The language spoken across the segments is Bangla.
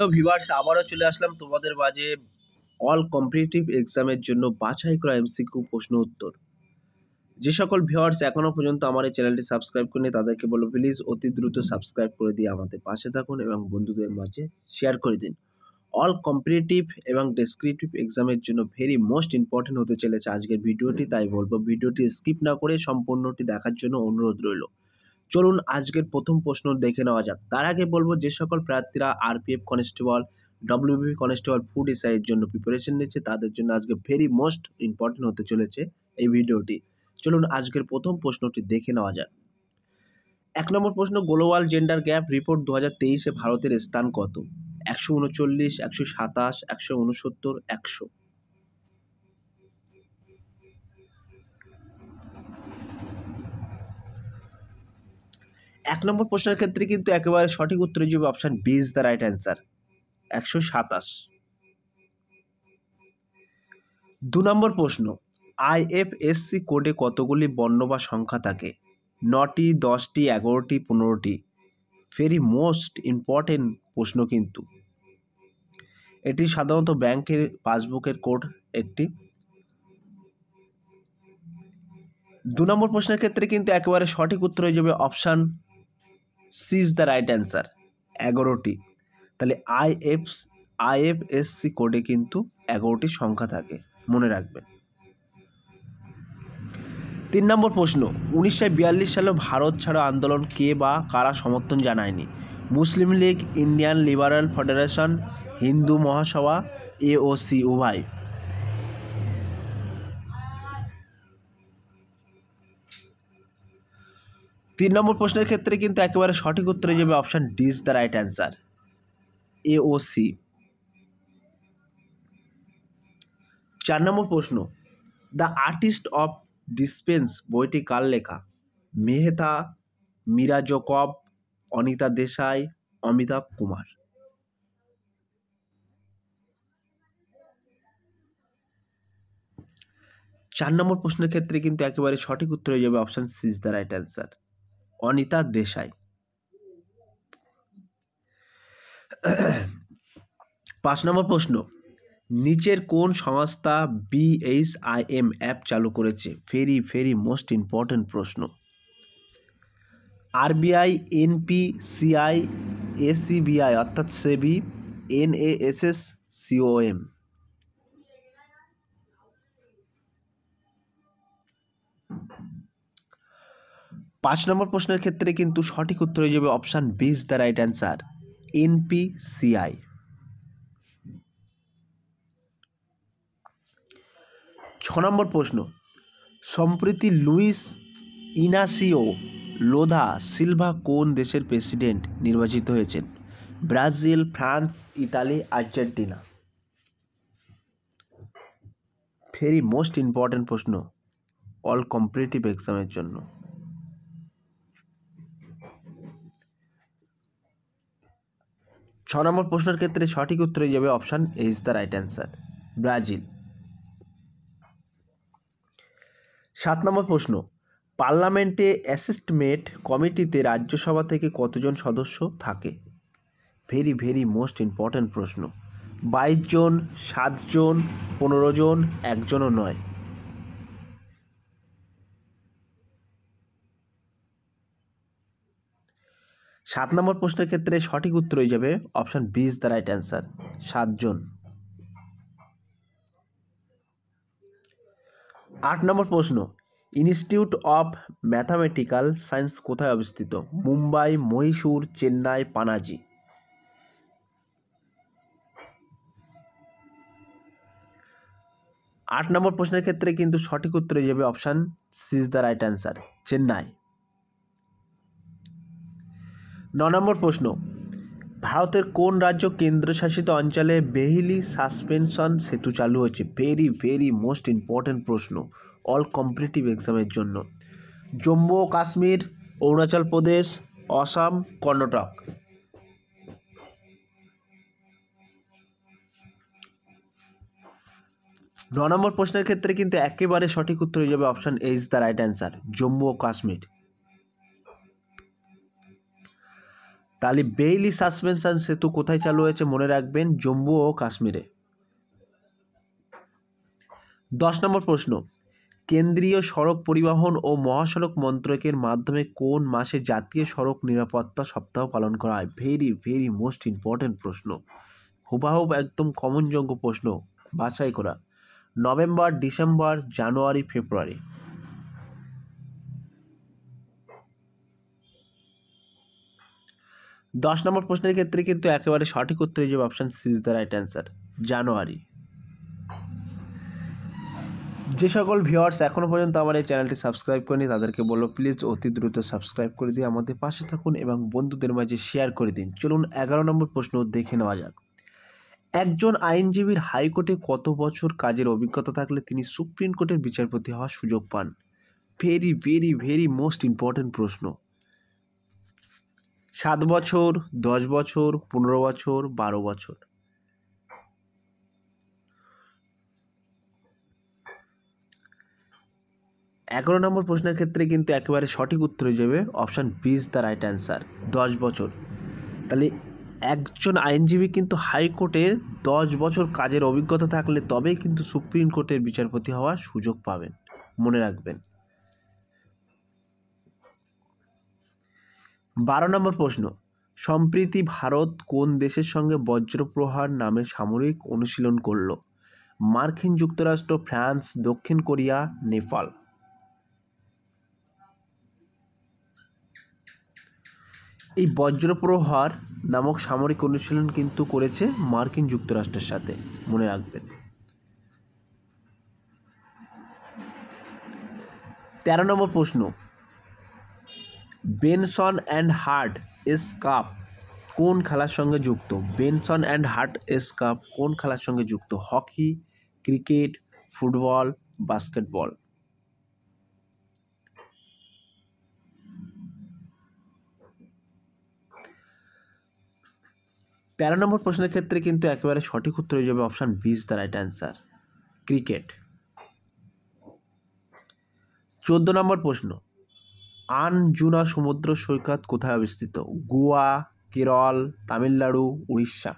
তো ভিউয়ার্স আবারও চলে আসলাম তোমাদের মাঝে অল কম্পিটিটিভ এক্সামের জন্য বাছাই করা এমসিকিউ প্রশ্ন উত্তর। যে সকল ভিউয়ার্স এখনো পর্যন্ত আমার এই চ্যানেলটি সাবস্ক্রাইব করেনি তাদেরকে বলবো প্লিজ অতি দ্রুত সাবস্ক্রাইব করে দিয়ে আমাদের পাশে থাকুন এবং বন্ধুদের মাঝে শেয়ার করে দিন। অল কম্পিটিটিভ এবং ডেসক্রিপটিভ এক্সামের জন্য ভেরি মোস্ট ইম্পর্টেন্ট হতে চলেছে আজকের ভিডিওটি, তাই বলবো ভিডিওটি স্কিপ না করে সম্পূর্ণটি দেখার জন্য অনুরোধ রইল। চলুন আজকের প্রথম প্রশ্ন দেখে নেওয়া যাক। তার আগে বলবো যে সকল প্রার্থীরা RPF constable, WB constable, food এসআইয়ের জন্য প্রিপারেশন নিচ্ছে তাদের জন্য আজকে ভেরি মোস্ট ইম্পর্টেন্ট হতে চলেছে এই ভিডিওটি। চলুন আজকের প্রথম প্রশ্নটি দেখে নেওয়া যাক। 1 নম্বর প্রশ্ন, গ্লোবাল জেন্ডার গ্যাপ রিপোর্ট 2023-এ ভারতের স্থান কত? 139, 127, 169, 100। 1 নম্বর প্রশ্নের ক্ষেত্রে কিন্তু একেবারে সঠিক উত্তর হয়ে যাবে option B is the right answer, 127। 2 নম্বর প্রশ্ন, আইএফএসসি কোডে কতগুলি বর্ণ বা সংখ্যা থাকে? 9টি, 10টি, 11টি, 15টি। ভেরি মোস্ট ইম্পর্টেন্ট প্রশ্ন কিন্তু এটি সাধারণত ব্যাংকের পাসবুকের কোড একটি। 2 নম্বর প্রশ্নের ক্ষেত্রে কিন্তু একেবারে সঠিক উত্তর হয়ে যাবে option C is the right answer, 11টি। তাহলে আইএফএসসি কোডে কিন্তু 11টি সংখ্যা থাকে, মনে রাখবেন। 3 নম্বর প্রশ্ন, 1942 সালে ভারত ছাড়ো আন্দোলন কে বা কারা সমর্থন জানায়নি? Muslim League, Indian Liberal Federation, Hindu Mahasabha, AOC, উভয়। 3 নম্বর প্রশ্নের ক্ষেত্রে কিন্তু একেবারে সঠিক উত্তর হয়ে যাবে option D is the right answer, AOC. 4 নম্বর প্রশ্ন, দ্য আর্টিস্ট অফ ডিসপেন্স বইটি কার লেখা? মেহতা, মীরা জোকব, অনিতা দেশাই, অমিতাভ কুমার। 4 নম্বর প্রশ্নের ক্ষেত্রে কিন্তু একেবারে সঠিক উত্তর হয়ে যাবে option C is the right answer, Anita Desai. 5 নম্বর প্রশ্ন, নিচের কোন সংস্থা বিএইচআইএম অ্যাপ চালু করেছে? ভেরি মোস্ট ইম্পর্টেন্ট প্রশ্ন। আরবিআই, এনপিসিআই, এসিবিআই অর্থাৎ সেবি, এনএএসএস, সিওএম। 5 নম্বর প্রশ্নের ক্ষেত্রে কিন্তু সঠিক উত্তর হয়ে যাবে option B is the right answer, NPCI. 6 নম্বর প্রশ্ন, সম্প্রতি লুইস ইনাসিও লোধা সিলভা কোন দেশের প্রেসিডেন্ট নির্বাচিত হয়েছেন? Brazil, France, Italy, Argentina. Very most important প্রশ্ন অল কম্পিটিটিভ এক্সামের জন্য। 6 নম্বর প্রশ্নের ক্ষেত্রে সঠিক উত্তর হয়ে যাবে option A is the right answer, Brazil. 7 নম্বর প্রশ্ন, পার্লামেন্টে অ্যাসেসমেন্ট কমিটিতে রাজ্যসভা থেকে কতজন সদস্য থাকে? ভেরি মোস্ট ইম্পর্ট্যান্ট প্রশ্ন। 22 জন, 7 জন, 15 জন, একজনও নয়। 7 নম্বর প্রশ্নের ক্ষেত্রে সঠিক উত্তর হয়ে যাবে option B is the right answer, 7 জন। 8 নম্বর প্রশ্ন, ইনস্টিটিউট অফ ম্যাথামেটিক্যাল সায়েন্স কোথায় অবস্থিত? মুম্বাই, মহীশূর, চেন্নাই, পানাজি। 8 নম্বর প্রশ্নের ক্ষেত্রে কিন্তু সঠিক উত্তর হয়ে যাবে option C is the right answer, Chennai. 9 নম্বর প্রশ্ন, ভারতের কোন রাজ্য কেন্দ্রশাসিত অঞ্চলে বেহিলি সাসপেনশন সেতু চালু হয়েছে? ভেরি মোস্ট ইম্পর্টেন্ট প্রশ্ন অল কম্পিটিটিভ এক্সামের জন্য। জম্মু ও কাশ্মীর, অরুণাচল প্রদেশ, অসম, কর্ণাটক। 9 নম্বর প্রশ্নের ক্ষেত্রে কিন্তু একেবারে সঠিক উত্তর হয়ে যাবে option A is the right answer, Jammu ও কাশ্মীর। তাহলে বেইলি সাসপেনশন সেতু কোথায় চালু হয়েছে মনে রাখবেন, জম্মু ও কাশ্মীরে। 10 নম্বর প্রশ্ন, কেন্দ্রীয় সড়ক পরিবহন ও মহাসড়ক মন্ত্রকের মাধ্যমে কোন মাসে জাতীয় সড়ক নিরাপত্তা সপ্তাহ পালন করা হয়? ভেরি ভেরি মোস্ট ইম্পর্টেন্ট প্রশ্ন, হুবাহুব একদম কমনযোগ্য প্রশ্ন, বাছাই করা। নভেম্বর, ডিসেম্বর, জানুয়ারি, ফেব্রুয়ারি। 10 নম্বর প্রশ্নের ক্ষেত্রে কিন্তু একেবারে সঠিক উত্তর হয়ে যাবে option C is the right answer, January. যে সকল ভিউয়ার্স এখনও পর্যন্ত আমার এই চ্যানেলটি সাবস্ক্রাইব করেনি তাদেরকে বলবো প্লিজ অতি দ্রুত সাবস্ক্রাইব করে দিয়ে আমাদের পাশে থাকুন এবং বন্ধুদের মাঝে শেয়ার করে দিন। চলুন 11 নম্বর প্রশ্ন দেখে নেওয়া যাক। একজন আইনজীবীর হাইকোর্টে কত বছর কাজের অভিজ্ঞতা থাকলে তিনি সুপ্রিম কোর্টের বিচারপতি হওয়ার সুযোগ পান? Very very very most important প্রশ্ন। 7 বছর, 10 বছর, 15 বছর, 12 বছর। 11 নম্বর প্রশ্নের ক্ষেত্রে কিন্তু একেবারে সঠিক উত্তর হয়ে যাবে option B is the right answer, 10 বছর। তাহলে একজন আইনজীবী কিন্তু হাইকোর্টের 10 বছর কাজের অভিজ্ঞতা থাকলে তবেই কিন্তু সুপ্রিম কোর্টের বিচারপতি হওয়ার সুযোগ পাবেন, মনে রাখবেন। 12 নম্বর প্রশ্ন, সম্প্রতি ভারত কোন দেশের সঙ্গে বজ্রপ্রহার নামে সামরিক অনুশীলন করল? মার্কিন যুক্তরাষ্ট্র, ফ্রান্স, দক্ষিণ কোরিয়া, নেপাল। এই বজ্রপ্রহার নামক সামরিক অনুশীলন কিন্তু করেছে মার্কিন যুক্তরাষ্ট্রের সাথে, মনে রাখবেন। 13 নম্বর প্রশ্ন, Benson and Hedges cup কোন খেলার সঙ্গে যুক্ত? Benson and Hedges cup কোন খেলার সঙ্গে যুক্ত? Hockey, cricket, football, basketball. 13 নম্বর প্রশ্নের ক্ষেত্রে কিন্তু একেবারে সঠিক উত্তর হয়ে যাবে option B is the right answer, cricket. 14 নম্বর প্রশ্ন, আনজুনা সমুদ্র সৈকত কোথায় অবস্থিত? গোয়া, কেরল, তামিলনাড়ু, উড়িষ্যা।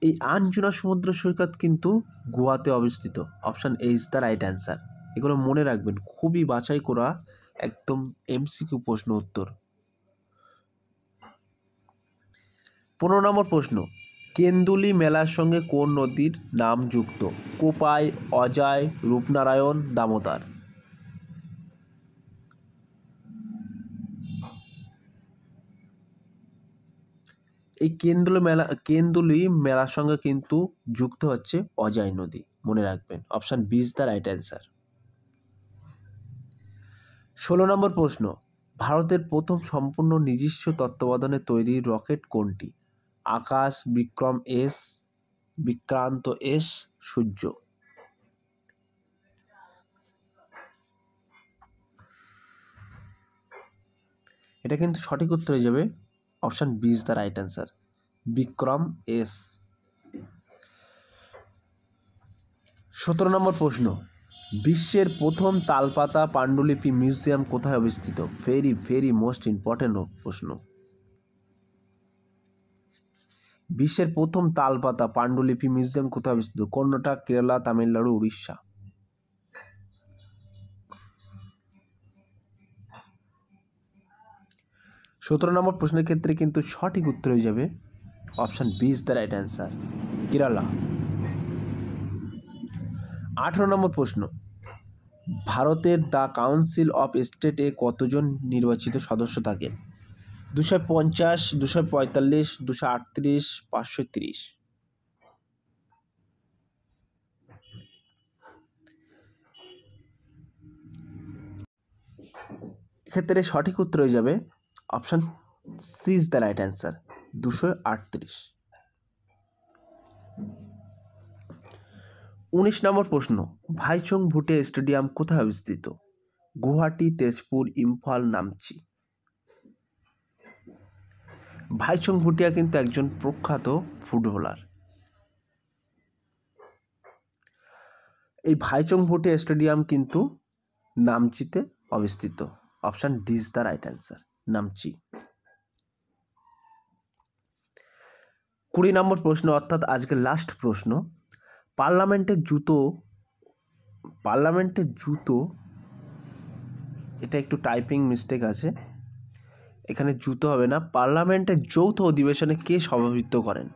এই আনজুনা সমুদ্র সৈকত কিন্তু গোয়াতে অবস্থিত, option A is the right answer. এগুলো মনে রাখবেন, খুবই বাছাই করা একদম এমসিকিউ প্রশ্ন উত্তর। 15 নম্বর প্রশ্ন, কেন্দুলি মেলার সঙ্গে কোন নদীর নাম যুক্ত? কোপাই, অজয়, রূপনারায়ণ, দামোদর। এই কেন্দুলি মেলার সঙ্গে কিন্তু যুক্ত হচ্ছে অজয় নদী, মনে রাখবেন, option B is the right answer. 16 নম্বর প্রশ্ন, ভারতের প্রথম সম্পূর্ণ নিজস্ব তত্ত্বাবধানে তৈরি রকেট কোনটি? Akash, Vikram S, Vikrant S, Surya. এটা কিন্তু সঠিক উত্তর হয়ে যাবে option B is the right answer, Vikram S. 17 নম্বর প্রশ্ন, বিশ্বের প্রথম তালপাতা পাণ্ডুলিপি মিউজিয়াম কোথায় অবস্থিত? ভেরি ভেরি মোস্ট ইম্পর্টেন্ট প্রশ্ন। বিশ্বের প্রথম তালপাতা পাণ্ডুলিপি মিউজিয়াম কোথায় অবস্থিত? কর্ণাটক, কেরালা, তামিলনাড়ু, উড়িষ্যা। 17 নম্বর প্রশ্নের ক্ষেত্রে কিন্তু সঠিক উত্তর হয়ে যাবে option B is the right answer, Kerala. 18 নম্বর প্রশ্ন, ভারতের দ্য কাউন্সিল অফ স্টেটে কতজন নির্বাচিত সদস্য থাকেন? 250, 245, 238, 530। এক্ষেত্রে সঠিক উত্তর হয়ে যাবে option C is the right answer, 238। 19 number প্রশ্ন, ভাইচুং ভুটিয়া স্টেডিয়াম কোথায় অবস্থিত? গুয়াহাটি, তেজপুর, ইম্ফল, নামচি। ভাইচুং ভুটিয়া কিন্তু একজন প্রখ্যাত ফুটবলার। এই ভাইচুং ভুটিয়া স্টেডিয়াম কিন্তু নামচিতে অবস্থিত। Option D is the right answer, Namchi. 20 নম্বর প্রশ্ন, অর্থাৎ আজকের লাস্ট প্রশ্ন। পার্লামেন্টের জুতো, এটা একটু টাইপিং মিস্টেক আছে, এখানে জুতো হবে না। পার্লামেন্টের যৌথ অধিবেশনে কে সভাপতিত্ব করেন?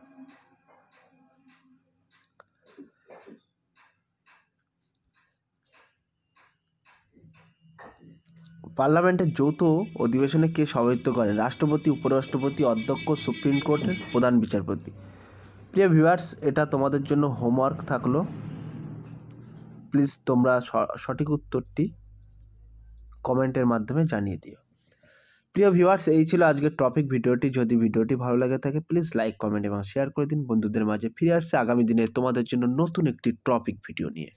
পার্লামেন্টের যৌথ অধিবেশনে কে সভাপতিত্ব করেন? রাষ্ট্রপতি, উপরাষ্ট্রপতি, অধ্যক্ষ, সুপ্রিম কোর্টের প্রধান বিচারপতি। প্রিয় ভিউয়ার্স, এটা তোমাদের জন্য হোমওয়ার্ক থাকলো। প্লিজ তোমরা সঠিক উত্তরটি কমেন্টের মাধ্যমে জানিয়ে দিও। প্রিয় ভিউয়ার্স, এই ছিল আজকের টপিক ভিডিওটি। যদি ভিডিওটি ভালো লাগে থাকে প্লিজ লাইক, কমেন্ট এবং শেয়ার করে দিন। বন্ধুদের মাঝে ফিরে আসছে আগামী দিনে তোমাদের জন্য নতুন একটি টপিক ভিডিও নিয়ে।